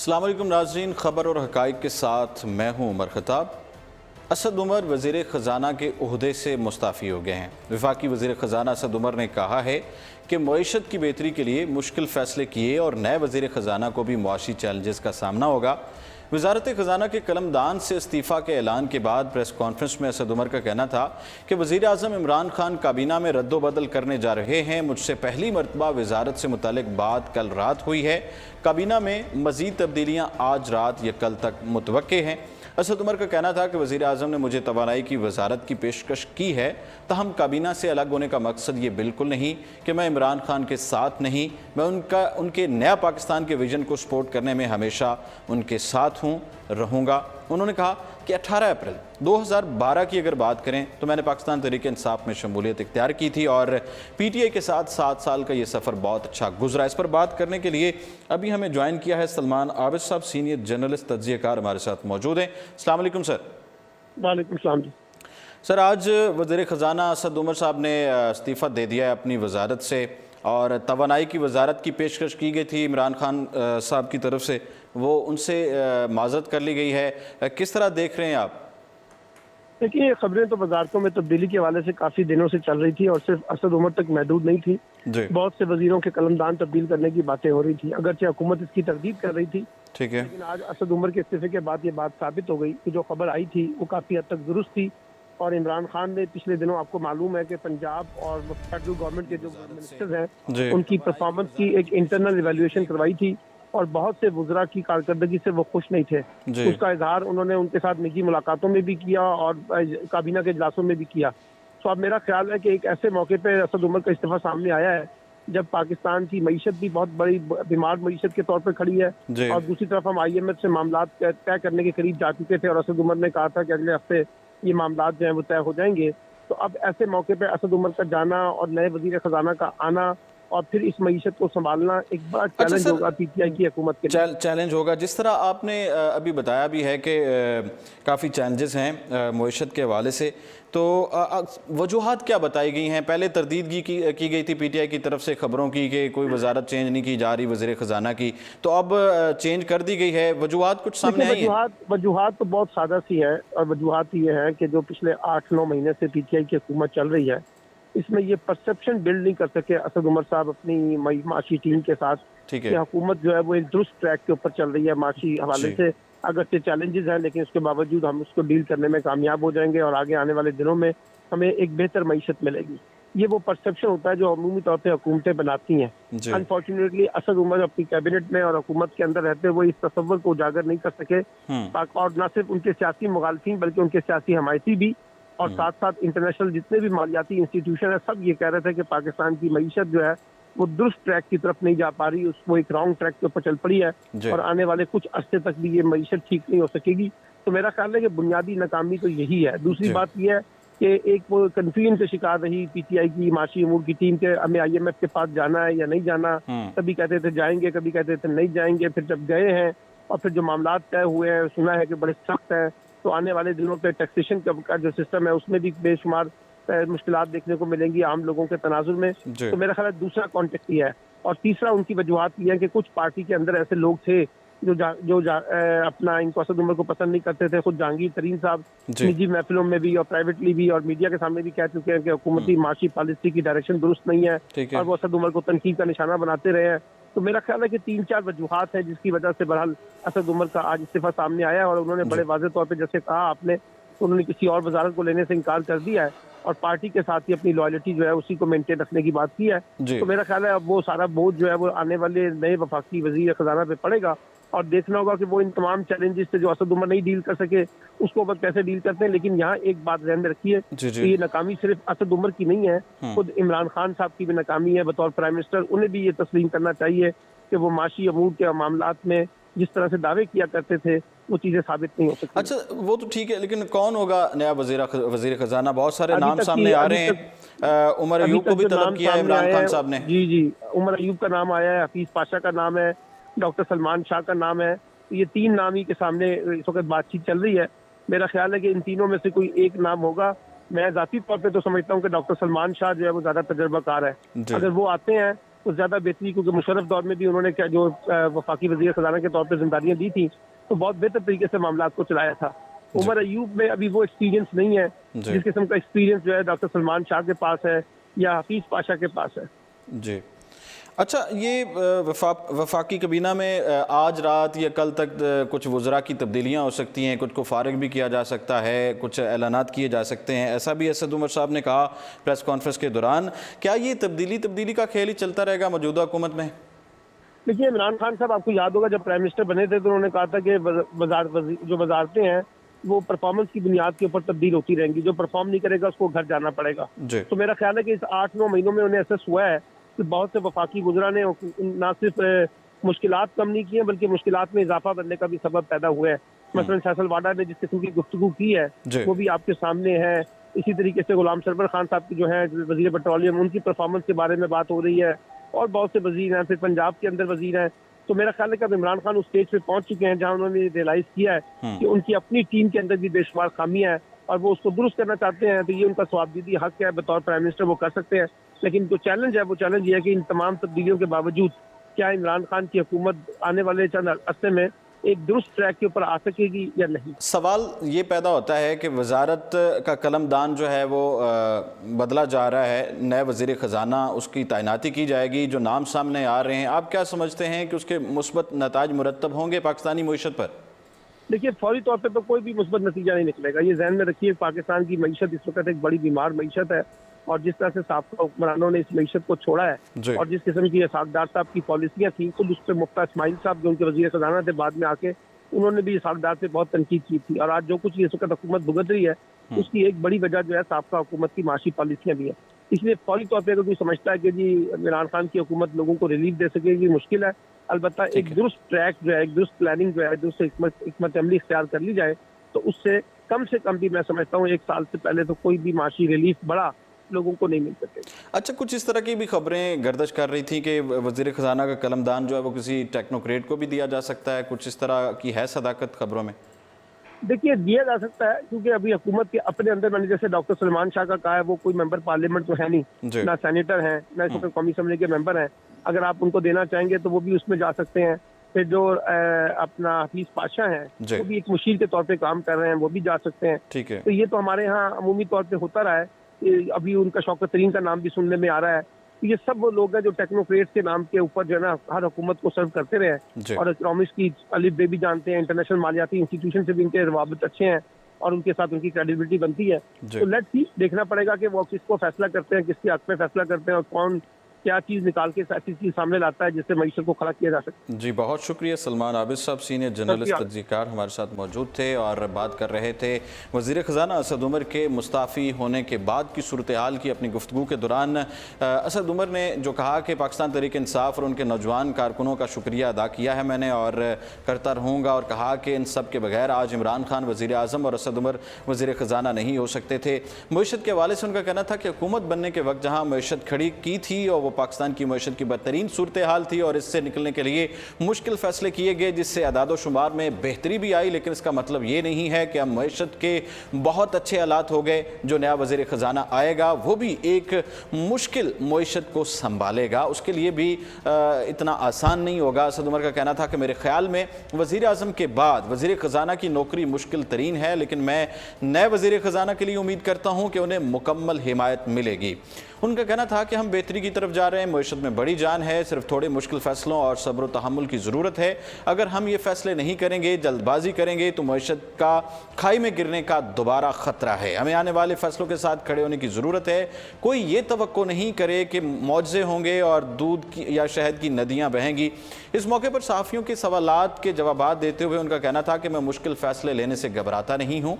अस्सलाम वालेकुम नाज़रीन, ख़बर और हक़ाइक़ के साथ मैं हूँ उमर ख़ताब। असद उमर वज़ीर ख़ज़ाना के ओहदे से मुस्ताफ़ी हो गए हैं। वफ़ाक़ी वज़ीर ख़ज़ाना असद उमर ने कहा है कि मईशत की बेहतरी के लिए मुश्किल फ़ैसले किए और नए वज़ीर ख़ज़ाना को भी मुआशी चैलेंजेस का सामना होगा। वज़ारत ख़ज़ाना के कलमदान से इस्तीफ़ा के ऐलान के बाद प्रेस कॉन्फ्रेंस में असद उमर का कहना था कि वज़ीर आज़म इमरान खान काबीना में रद्दोबदल करने जा रहे हैं। मुझसे पहली मरतबा वज़ारत से मुतालिक बात कल रात हुई है। काबीना में मज़ीद तब्दीलियाँ आज रात या कल तक मुतवक्के हैं। असद उमर का कहना था कि वज़ीर आज़म ने मुझे तवानाई की वजारत की पेशकश की है, तहम काबीना से अलग होने का मकसद ये बिल्कुल नहीं कि मैं इमरान खान के साथ नहीं, मैं उनके नया पाकिस्तान के विजन को सपोर्ट करने में हमेशा उनके साथ हूँ, रहूँगा। उन्होंने कहा कि 18 अप्रैल 2012 की अगर बात करें तो मैंने पाकिस्तान तहरीक इंसाफ में शमूलियत इख्तियार की थी और PTI के साथ 7 साल का ये सफ़र बहुत अच्छा गुजरा। इस पर बात करने के लिए अभी हमें ज्वाइन किया है सलमान आबिद साहब, सीनियर जर्नलिस्ट तज्ज़ियाकार हमारे साथ मौजूद हैं। अस्सलाम वालेकुम सर। वालेकुम सलाम जी। सर, आज वज़ीर ख़ज़ाना असद उमर साहब ने इस्तीफ़ा दे दिया है अपनी वजारत से और तवानाई की वजारत की पेशकश की गई थी इमरान खान साहब की तरफ से, वो उनसे माज़रत कर ली गई है। किस तरह देख रहे हैं आप? देखिए, खबरें तो वजारतों में तब्दीली के हवाले से काफ़ी दिनों से चल रही थी और सिर्फ असद उमर तक महदूद नहीं थी। बहुत से वजीरों के कलमदान तब्दील करने की बातें हो रही थी, अगरचे हुकूमत इसकी तरदीद कर रही थी। ठीक है, लेकिन आज असद उमर के इस्तीफे के बाद ये बात साबित हो गई कि जो खबर आई थी वो काफ़ी हद तक दुरुस्त थी। और इमरान खान ने पिछले दिनों, आपको मालूम है कि पंजाब और फेडरल गवर्नमेंट के जो मिनिस्टर्स हैं उनकी परफॉर्मेंस की एक इंटरनल इवेल्युएशन करवाई थी और बहुत से वज़रा की कारकर्दगी से वो खुश नहीं थे। उसका इजहार उन्होंने उनके साथ निजी मुलाकातों में भी किया और काबीना के इजलासों में भी किया। तो अब मेरा ख्याल है कि एक ऐसे मौके पर असद उमर का इस्तीफा सामने आया है जब पाकिस्तान की मईशत भी बहुत बड़ी बीमार मईशत के तौर पर खड़ी है और दूसरी तरफ हम IMF से मामला तय करने के करीब जा चुके थे और असद उमर ने कहा था कि अगले हफ्ते ये मामला जो है वो तय हो जाएंगे। तो अब ऐसे मौके पे असद उमर का जाना और नए वजीर खजाना का आना और फिर इस मईशत को संभालना एक बड़ा चैलेंज होगा PTI की हुकूमत के लिए। चैलेंज होगा, जिस तरह आपने अभी बताया भी है कि काफ़ी चैलेंजेस हैं मईशत के हवाले से, तो वजूहात क्या बताई गई हैं? पहले तरदीदगी की गई थी PTI की तरफ से खबरों की कि कोई वजारत चेंज नहीं की जा रही वज़ीर ख़ज़ाना की, तो अब चेंज कर दी गई है। वजूहात कुछ सामने आई हैं? वजूहात तो बहुत सादा सी है और वजूहात ये है कि जो पिछले 8-9 महीने से PTI की हुकूमत चल रही है, इसमें ये परसेप्शन बिल्ड नहीं कर सके असद उमर साहब अपनी माशी टीम के साथ कि हुकूमत जो है वो एक दुरुस्त ट्रैक के ऊपर चल रही है। माशी हवाले से अगर से चैलेंजेस हैं लेकिन उसके बावजूद हम उसको डील करने में कामयाब हो जाएंगे और आगे आने वाले दिनों में हमें एक बेहतर मईशत मिलेगी। ये वो परसेप्शन होता है जो अमूमी तौर पर हुकूमतें बनाती हैं। अनफॉर्चुनेटली असद उमर अपनी कैबिनेट में और हुकूमत के अंदर रहते हुए इस तस्वर को उजागर नहीं कर सके और न सिर्फ उनके सियासी मुखालफिन बल्कि उनके सियासी हमायती भी और साथ साथ इंटरनेशनल जितने भी मालियाती इंस्टीट्यूशन है सब ये कह रहे थे कि पाकिस्तान की मईशत जो है वो दुरुस्त ट्रैक की तरफ नहीं जा पा रही, उसको एक रॉन्ग ट्रैक के ऊपर चल पड़ी है और आने वाले कुछ अरसे तक भी ये मईशत ठीक नहीं हो सकेगी। तो मेरा ख्याल है कि बुनियादी नाकामी तो यही है। दूसरी बात यह है कि एक वो कन्फ्यूजन का शिकार रही PTI की माशी अमूर की टीम के हमें IMF के पास जाना है या नहीं जाना। कभी कहते थे जाएंगे, कभी कहते थे नहीं जाएंगे, फिर जब गए हैं और फिर जो मामला तय हुए हैं सुना है कि बड़े सख्त हैं, तो आने वाले दिनों पे टैक्सेशन का जो सिस्टम है उसमें भी बेशुमार मुश्किलात देखने को मिलेंगी आम लोगों के तनाजुर में। तो मेरा ख्याल है दूसरा कॉन्टेक्स्ट ये है। और तीसरा उनकी वजूहत ये है कि कुछ पार्टी के अंदर ऐसे लोग थे जो अपना इनको असद उमर को पसंद नहीं करते थे। खुद जहांगीर तरीन साहब निजी महफिलों में भी और प्राइवेटली भी और मीडिया के सामने भी कह चुके हैं कि हुकूमती माशी पॉलिसी की डायरेक्शन दुरुस्त नहीं है और वो असद उमर को तनकीद का निशाना बनाते रहे हैं। तो मेरा ख्याल है कि 3-4 वजूहात है जिसकी वजह से बहरहाल असद उमर का आज इस्तीफा सामने आया और उन्होंने बड़े वाज़ेह तौर पे जैसे कहा आपने, उन्होंने किसी और वजारत को लेने से इनकार कर दिया है और पार्टी के साथ ही अपनी लॉयल्टी जो है उसी को मेंटेन रखने की बात की है। तो मेरा ख्याल है अब वो सारा बोझ जो है वो आने वाले नए वफाकी वजीर खजाना पे पड़ेगा और देखना होगा कि वो इन तमाम चैलेंजेस से जो असद उमर नहीं डील कर सके उसको वो कैसे डील करते हैं। लेकिन यहाँ एक बात ध्यान में रखिए कि ये नाकामी सिर्फ असद उमर की नहीं है, खुद इमरान खान साहब की भी नाकामी है बतौर प्राइम मिनिस्टर। उन्हें भी ये तस्लीम करना चाहिए कि वो माशी अमूर के मामलात में जिस तरह से दावे किया करते थे वो चीजें साबित नहीं हो सकती। अच्छा, वो तो ठीक है, लेकिन कौन होगा नया वजीर खजाना? बहुत सारे नाम सामने आ रहे हैं। उमर अयूब को भी तलब किया है इमरान खान साहब ने। जी, उमर अयूब का नाम आया है, हफीज पाशा का नाम है, डॉक्टर सलमान शाह का नाम है। ये 3 नाम ही के सामने इस वक्त बातचीत चल रही है। मेरा ख्याल है कि इन तीनों में से कोई एक नाम होगा। मैं जाती तौर पे तो समझता हूँ कि डॉक्टर सलमान शाह जो है वो ज्यादा तजर्बाकार है। अगर वो आते हैं कुछ ज़्यादा बेहतरी, क्योंकि मुशर्रफ दौर में भी उन्होंने जो वफाकी वज़ीर ख़ज़ाना के तौर पर जिम्मेदारियाँ दी थी तो बहुत बेहतर तरीके से मामला को चलाया था। उमर अयूब में अभी वो एक्सपीरियंस नहीं है जिस किस्म का एक्सपीरियंस जो है डॉक्टर सलमान शाह के पास है या हफीज़ पाशा के पास है। जी अच्छा, ये वफाकी कबीना में आज रात या कल तक कुछ वज़रा की तब्दीलियाँ हो सकती हैं, कुछ को फारिग भी किया जा सकता है, कुछ ऐलानात किए जा सकते हैं, ऐसा भी असद उमर साहब ने कहा प्रेस कॉन्फ्रेंस के दौरान। क्या ये तब्दीली का खेल ही चलता रहेगा मौजूदा हुकूमत में? देखिए, इमरान खान साहब आपको याद होगा जब प्राइम मिनिस्टर बने थे तो उन्होंने कहा था कि जो वजारतें हैं वो परफॉर्मेंस की बुनियाद के ऊपर तब्दील होती रहेंगी, जो परफॉर्म नहीं करेगा उसको घर जाना पड़ेगा। तो मेरा ख्याल है कि इस 8-9 महीनों में उन्हें एहसास हुआ है कि बहुत से वफाकी गुजरा ने ना सिर्फ मुश्किलात कम नहीं की हैं बल्कि मुश्किलात में इजाफा बनने का भी सबब पैदा हुआ है। मसलन फैसल वाडा ने जिस किस्म की गुफ्तगू की है वो भी आपके सामने है। इसी तरीके से गुलाम सरवर खान साहब की जो है वजीर पेट्रोलियम, उनकी परफॉर्मेंस के बारे में बात हो रही है और बहुत से वजीर हैं, फिर पंजाब के अंदर वजीर हैं। तो मेरा ख्याल है कि अब इमरान खान उस स्टेज पे पहुंच चुके हैं जहां उन्होंने रियलाइज किया है कि उनकी अपनी टीम के अंदर भी बेशुमार खामियां हैं और वो उसको दुरुस्त करना चाहते हैं। तो ये उनका स्वाबदीदी हक है, बतौर प्राइम मिनिस्टर वो कर सकते हैं। लेकिन जो चैलेंज है वो चैलेंज ये है कि इन तमाम तब्दीलियों के बावजूद क्या इमरान खान की हुकूमत आने वाले चंद अरसे में एक दुरुस्त ट्रैक के ऊपर आ सकेगी या नहीं। सवाल ये पैदा होता है कि वजारत का कलमदान जो है वो बदला जा रहा है, नए वज़ीर ख़ज़ाना उसकी तैनाती की जाएगी, जो नाम सामने आ रहे हैं, आप क्या समझते हैं कि उसके मुस्बत नताज मुरतब होंगे पाकिस्तानी मईशत पर? देखिए, फौरी तौर पर तो कोई भी मुस्बत नतीजा नहीं निकलेगा। ये जहन में रखिए, पाकिस्तान की मईशत इस वक्त एक बड़ी बीमार मईशत है और जिस तरह से साबका हुक्मरानों ने इस मईशत को छोड़ा है और जिस किस्म की इसहाकदार साहब की पॉलिसियां थी, खुद उस पर मुफ्ता इस्माइल साहब जो उनके वजीर खजाना थे बाद में आके उन्होंने भी इसहाकदार पे बहुत तनकीद की थी। और आज जो कुछ इस वक्त हुकूमत भुगत रही है उसकी एक बड़ी वजह जो है साबका हुकूमत की माशी पॉलिसियां भी है। इसलिए फौरी तौर पर अगर कोई समझता है कि जी इमरान खान की हुकूमत लोगों को रिलीफ दे सकेगी, मुश्किल है। अलबत्ता एक दुरुस्त ट्रैक जो है, एक दुरुस्त प्लानिंग जो है, दुरुस्त हिकमत अमली इख्तियार कर ली जाए तो उससे कम से कम भी मैं समझता हूँ 1 साल से पहले तो कोई भी माशी रिलीफ बड़ा लोगों को नहीं मिल सके। अच्छा, कुछ इस तरह की भी खबरें गर्दिश कर रही थी कि वज़ीर ख़ज़ाना का कलमदान जो है वो किसी टेक्नोक्रेट को भी दिया जा सकता है, कुछ इस तरह की है सदाकत खबरों में? देखिए, दिया जा सकता है क्योंकि अभी हुकूमत के अपने अंदर मैंने जैसे डॉक्टर सलमान शाह का कहा है वो कोई मेंबर पार्लियामेंट तो है नहीं, ना सेनेटर हैं, ना इस वक्त कौमी असम्बली के मेंबर हैं। अगर आप उनको देना चाहेंगे तो वो भी उसमें जा सकते हैं। फिर जो अपना हफीज पाशा हैं वो भी एक मुशीर के तौर पे काम कर रहे हैं, वो भी जा सकते हैं। ठीक है। तो ये तो हमारे यहाँ अमूमी तौर पे होता रहा है। अभी उनका शौकत तरीन का नाम भी सुनने में आ रहा है। तो ये सब वो लोग हैं जो टेक्नोक्रेट्स के नाम के ऊपर जो है ना हर हुकूमत को सर्व करते रहे और इकोनॉमिक्स की अलिफ बे भी जानते हैं, इंटरनेशनल मालियाती इंस्टीट्यूशन से भी इनके रवाबत अच्छे हैं और उनके साथ उनकी क्रेडिबिलिटी बनती है। तो लेट्स सी, देखना पड़ेगा कि वो किसको फैसला करते हैं, किसके हक में फैसला करते हैं और कौन क्या चीज़ निकाल के ऐसी चीज़ सामने लाता है जिससे मईशत को खड़ा किया जा सके। जी, बहुत शुक्रिया। सलमान आबिद साहब सीनियर जर्नलिस्ट तज्ज़ीकार हमारे साथ मौजूद थे और बात कर रहे थे वज़ीर ख़ज़ाना असद उमर के मुस्ताफ़ी होने के बाद की सूरत हाल की। अपनी गुफ्तगू के दौरान असद उमर ने जो कहा कि पाकिस्तान तहरीक इंसाफ और उनके नौजवान कारकुनों का शुक्रिया अदा किया है मैंने और करता रहूँगा, और कहा कि इन सब के बगैर आज इमरान खान वज़ीर आज़म और असद उमर वज़ीर ख़ज़ाना नहीं हो सकते थे। मईशत के हवाले से उनका कहना था कि हुकूमत बनने के वक्त जहाँ मईशत खड़ी की थी और वो पाकिस्तान की मईशत की बदतरीन सूरत हाल थी और इससे निकलने के लिए मुश्किल फैसले किए गए जिससे अदाद शुमार में बेहतरी भी आई, लेकिन इसका मतलब ये नहीं है कि अब मईशत के बहुत अच्छे हालात हो गए। जो नया वज़ीर ख़ज़ाना आएगा वो भी एक मुश्किल मईशत को संभालेगा, उसके लिए भी इतना आसान नहीं होगा। असद उमर का कहना था कि मेरे ख्याल में वज़ीर आज़म के बाद वज़ीर ख़ज़ाना की नौकरी मुश्किल तरीन है, लेकिन मैं नए वज़ीर ख़ज़ाना के लिए उम्मीद करता हूँ कि उन्हें मुकम्मल हिमायत मिलेगी। उनका कहना था कि हम बेहतरी की तरफ जा रहे हैं, मईशत में बड़ी जान है, सिर्फ थोड़े मुश्किल फैसलों और सब्र तहम्मुल की ज़रूरत है। अगर हम ये फैसले नहीं करेंगे, जल्दबाजी करेंगे तो मईशत का खाई में गिरने का दोबारा ख़तरा है। हमें आने वाले फैसलों के साथ खड़े होने की ज़रूरत है। कोई ये तवक्को नहीं करे कि मौजे होंगे और दूध की या शहद की नदियाँ बहेंगी। इस मौके पर सहाफ़ियों के सवालात के जवाब देते हुए उनका कहना था कि मैं मुश्किल फ़ैसले लेने से घबराता नहीं हूँ।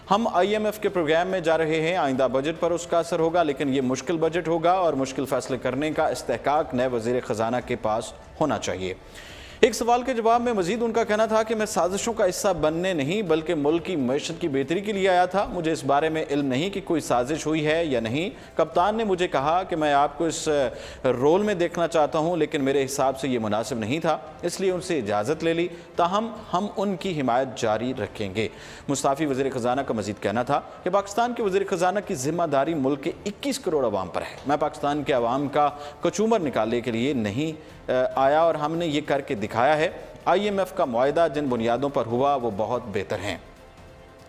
हम IMF के प्रोग्राम में जा रहे हैं, आइंदा बजट पर उसका असर होगा, लेकिन ये मुश्किल बजट होगा और मुश्किल फ़ैसले करने का इस्तेहकाक नए वज़ीर ख़ज़ाना के पास होना चाहिए। एक सवाल के जवाब में मजीद उनका कहना था कि मैं साजिशों का हिस्सा बनने नहीं बल्कि मुल्क की मईशत की बेहतरी के लिए आया था। मुझे इस बारे में इल्म नहीं कि कोई साजिश हुई है या नहीं। कप्तान ने मुझे कहा कि मैं आपको इस रोल में देखना चाहता हूं, लेकिन मेरे हिसाब से ये मुनासिब नहीं था, इसलिए उनसे इजाज़त ले ली। ताहम हम उनकी हिमायत जारी रखेंगे। मुस्ताफ़ी वज़ीर ख़जाना का मजीद कहना था कि पाकिस्तान के वज़ीर ख़जाना की जिम्मेदारी मुल्क के 21 करोड़ अवाम पर है। मैं पाकिस्तान के अवाम का कचूमर निकालने के लिए नहीं आया और हमने ये करके दिखाया है। IMF का मुआहदा जिन बुनियादों पर हुआ वो बहुत बेहतर हैं।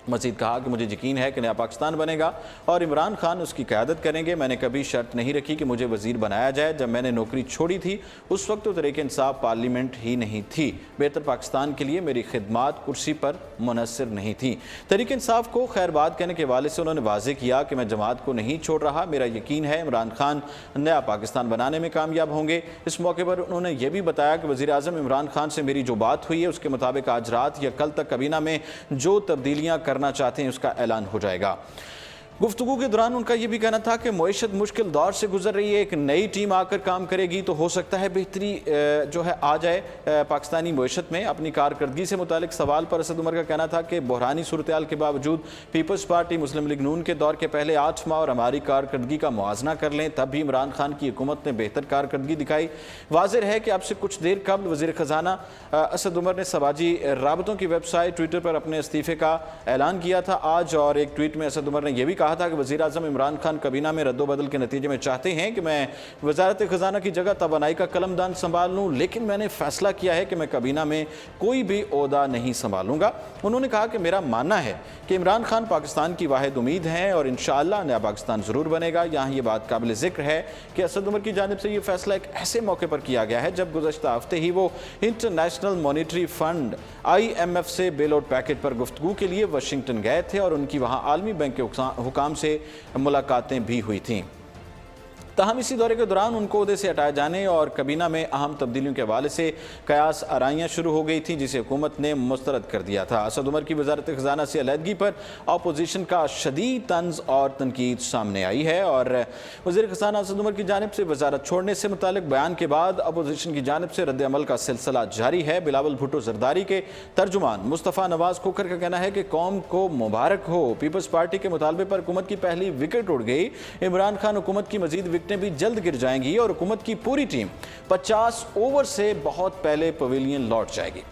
मजीद कहा कि मुझे यकीन है कि नया पाकिस्तान बनेगा और इमरान खान उसकी क़यादत करेंगे। मैंने कभी शर्त नहीं रखी कि मुझे वज़ीर बनाया जाए। जब मैंने नौकरी छोड़ी थी उस वक्त तो तहरीक इंसाफ पार्लियामेंट ही नहीं थी। बेहतर पाकिस्तान के लिए मेरी खिदमात कुर्सी पर मुनसर नहीं थी। तहरीक इंसाफ को खैरबाद कहने के हवाले से उन्होंने वाज़ेह किया कि मैं जमात को नहीं छोड़ रहा। मेरा यकीन है इमरान खान नया पाकिस्तान बनाने में कामयाब होंगे। इस मौके पर उन्होंने यह भी बताया कि वज़ीर आज़म इमरान खान से मेरी जो बात हुई है उसके मुताबिक आज रात या कल तक काबीना में जो तब्दीलियाँ करना चाहते हैं उसका ऐलान हो जाएगा। गुफ्तगू के दौरान उनका यह भी कहना था कि मईशत मुश्किल दौर से गुजर रही है, एक नई टीम आकर काम करेगी तो हो सकता है बेहतरी जो है आ जाए पाकिस्तानी मईशत में। अपनी कारकर्दगी से मुतालिक सवाल पर असद उमर का कहना था कि बहरानी सूरत हाल के बावजूद पीपल्स पार्टी मुस्लिम लीग नून के दौर के पहले 8 माह और हमारी कारकर्दगी का मुआजना कर लें तब भी इमरान खान की हुकूमत ने बेहतर कारकर्दगी दिखाई। वाज़ेह है कि अब से कुछ देर कबल वज़ीर ख़जाना असद उमर ने समाजी राबतों की वेबसाइट ट्विटर पर अपने इस्तीफ़े का ऐलान किया था आज, और एक ट्वीट में असद उमर ने यह भी कहा था कि वज़ीर आज़म इमरान खान काबीना में रद्दोबदल के नतीजे में चाहते हैं कि मैं वज़ारत ख़जाना की जगह तवानाई का कलमदान संभाल लूँ, लेकिन मैंने फैसला किया है कि मैं काबीना में कोई भी ओहदा नहीं संभालूंगा। उन्होंने कहा कि मेरा मानना है कि इमरान खान पाकिस्तान की वाहिद उम्मीद हैं और इंशाअल्लाह नया पाकिस्तान ज़रूर बनेगा। यहाँ ये बात काबिल ज़िक्र है कि असद उमर की जानिब से ये फैसला एक ऐसे मौके पर किया गया है जब गुज़श्ता हफ्ते ही वो इंटरनेशनल मॉनिटरी फंड IMF से बेल आउट पैकेज पर गुफ्तगू के लिए वाशिंगटन गए थे और उनकी वहाँ आलमी बैंक के हुकाम से मुलाकातें भी हुई थीं। ताहम इसी दौरे के दौरान उनको ओहदे से हटाए जाने और काबीना में अहम तब्दीलियों के हवाले से कयास आराइयाँ शुरू हो गई थी जिसे हुकूमत ने मुस्तरद कर दिया था। असद उमर की वज़ारत ख़जाना से अलहदगी पर अपोजिशन का शदीद तंज और तनकीद सामने आई है और वज़ीर ख़जाना असद उमर की जानिब से वज़ारत छोड़ने से मुतालिक बयान के बाद अपोजिशन की जानिब से रद्द अमल का सिलसिला जारी है। बिलावल भुट्टो जरदारी के तर्जुमान मुस्तफ़ा नवाज़ खोखर का कहना है कि कौम को मुबारक हो, पीपल्स पार्टी के मुतालबे पर हुकूमत की पहली विकेट उड़ गई। इमरान खान हुकूमत की मजीद विकेटें भी जल्द गिर जाएंगी और हुकूमत की पूरी टीम 50 ओवर से बहुत पहले पवेलियन लौट जाएगी।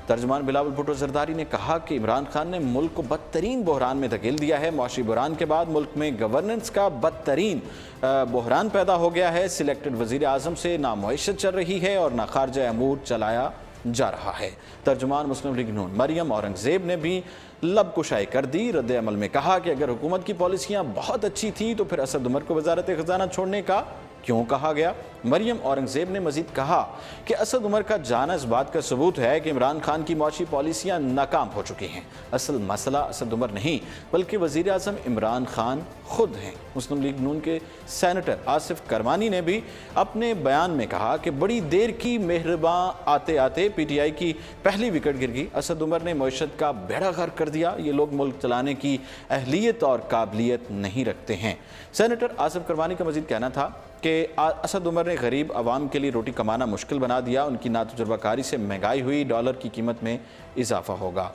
तर्जुमान बिलावल भुट्टो जरदारी ने कहा कि इमरान खान ने मुल्क को बदतरीन बहरान में धकेल दिया है। मुआशी बहरान के बाद मुल्क में गवर्नेंस का बदतरीन बहरान पैदा हो गया है। सिलेक्टेड वज़ीर आज़म से ना मईशत चल रही है और ना खारजा अमूर चलाया जा रहा है। तर्जुमान मुस्लिम लीग नून मरियम औरंगज़ेब ने भी लब कुशाई कर दी। रद्द अमल में कहा कि अगर हुकूमत की पॉलिसियाँ बहुत अच्छी थी तो फिर असद उमर को वज़ारत ख़जाना छोड़ने का क्यों कहा गया। मरियम औरंगज़ेब ने मजीद कहा कि असद उमर का जाना इस बात का सबूत है कि इमरान खान की मुआशी पॉलिसियाँ नाकाम हो चुकी हैं। असल मसला असद उमर नहीं बल्कि वज़ीर आज़म इमरान खान खुद हैं। मुस्लिम लीग नून के सेनेटर आसिफ करवानी ने भी अपने बयान में कहा कि बड़ी देर की मेहरबान आते आते PTI की पहली विकेट गिर गई। असद उमर ने मईशत का बेड़ा गर्क कर दिया। ये लोग मुल्क चलाने की अहलियत और काबिलियत नहीं रखते हैं। सेनेटर आसिफ करवानी का मजीद कहना था कि असद उमर ने गरीब आवाम के लिए रोटी कमाना मुश्किल बना दिया। उनकी नातजुर्बाकारी से महंगाई हुई, डॉलर की कीमत में इजाफा होगा।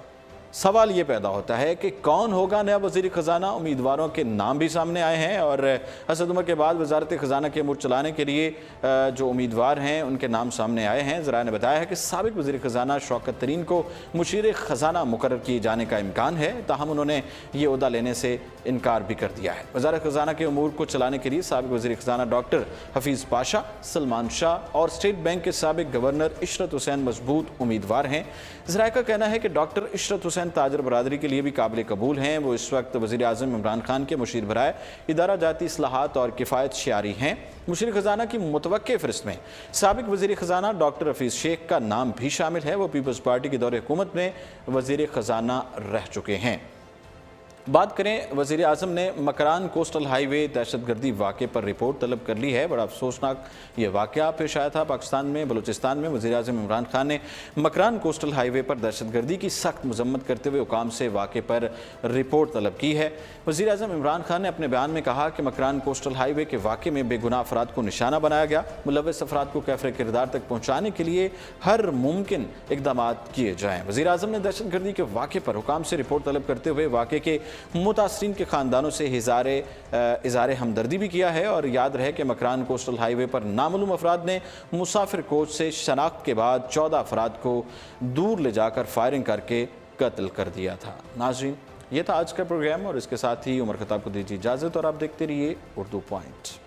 सवाल ये पैदा होता है कि कौन होगा नया वज़ीर ख़जाना। उम्मीदवारों के नाम भी सामने आए हैं और असद उमर के बाद वज़ारत ख़जाना के अमूर चलाने के लिए जो उम्मीदवार हैं उनके नाम सामने आए हैं। ज़राए ने बताया है कि साबिक़ वज़ीर ख़जाना शौकत तरीन को मुशीर ख़जाना मुकर्रर किए जाने का इम्कान है, ताहम उन्होंने ये ओहदा लेने से इनकार भी कर दिया है। वज़ारत ख़जाना के अमूर को चलाने के लिए साबिक़ वज़ीर ख़जाना डॉक्टर हफीज़ पाशा, सलमान शाह और स्टेट बैंक के साबिक़ गवर्नर इशरत हुसैन मजबूत उम्मीदवार हैं। ज़राए का कहना है कि डॉक्टर इशरत हुसैन ताजर बरादरी के लिए भी काबिल कबूल हैं। वो इस वक्त वज़ीर आज़म इमरान खान के मुशीर बराए इदारा जाती इस्लाहात और किफ़ायत शियारी हैं। मुशीर ख़जाना की मुतवक्के फ़हरिस्त में साबिक़ वज़ीर ख़जाना डॉक्टर हफीज़ शेख का नाम भी शामिल है। वो पीपल्स पार्टी के दौरे हुकूमत में वज़ीर ख़जाना रह चुके हैं। बात करें, वज़ीर आज़म ने मकरान कोस्टल हाईवे दहशतगर्दी वाक़े पर रिपोर्ट तलब कर ली है। बड़ा अफसोसनाक ये वाक़या पेश आया था पाकिस्तान में बलूचिस्तान में। वज़ीर आज़म इमरान खान ने मकरान कोस्टल हाईवे पर दहशतगर्दी की सख्त मजम्मत करते हुए हुकाम से वाक़े पर रिपोर्ट तलब की है। वज़ीर आज़म इमरान खान ने अपने बयान में कहा कि मकरान कोस्टल हाईवे के वाक़े में बेगुनाह अफराद को निशाना बनाया गया। मुलव्वस अफराद को कैफरे किरदार तक पहुँचाने के लिए हर मुमकिन इकदाम किए जाएँ। वज़ीर आज़म ने दहशतगर्दी के वाक़े पर हुकाम से रिपोर्ट तलब करते हुए वाक़े के मुतासरीन के ख़ानदानों से इज़हार हमदर्दी भी किया है। और याद रहे कि मकरान कोस्टल हाईवे पर नामालूम अफराद ने मुसाफिर कोच से शनाख्त के बाद 14 अफराद को दूर ले जाकर फायरिंग करके कत्ल कर दिया था। नाज़रीन, ये था आज का प्रोग्राम और इसके साथ ही उमर खताब को दीजिए इजाज़त और आप देखते रहिए उर्दू पॉइंट।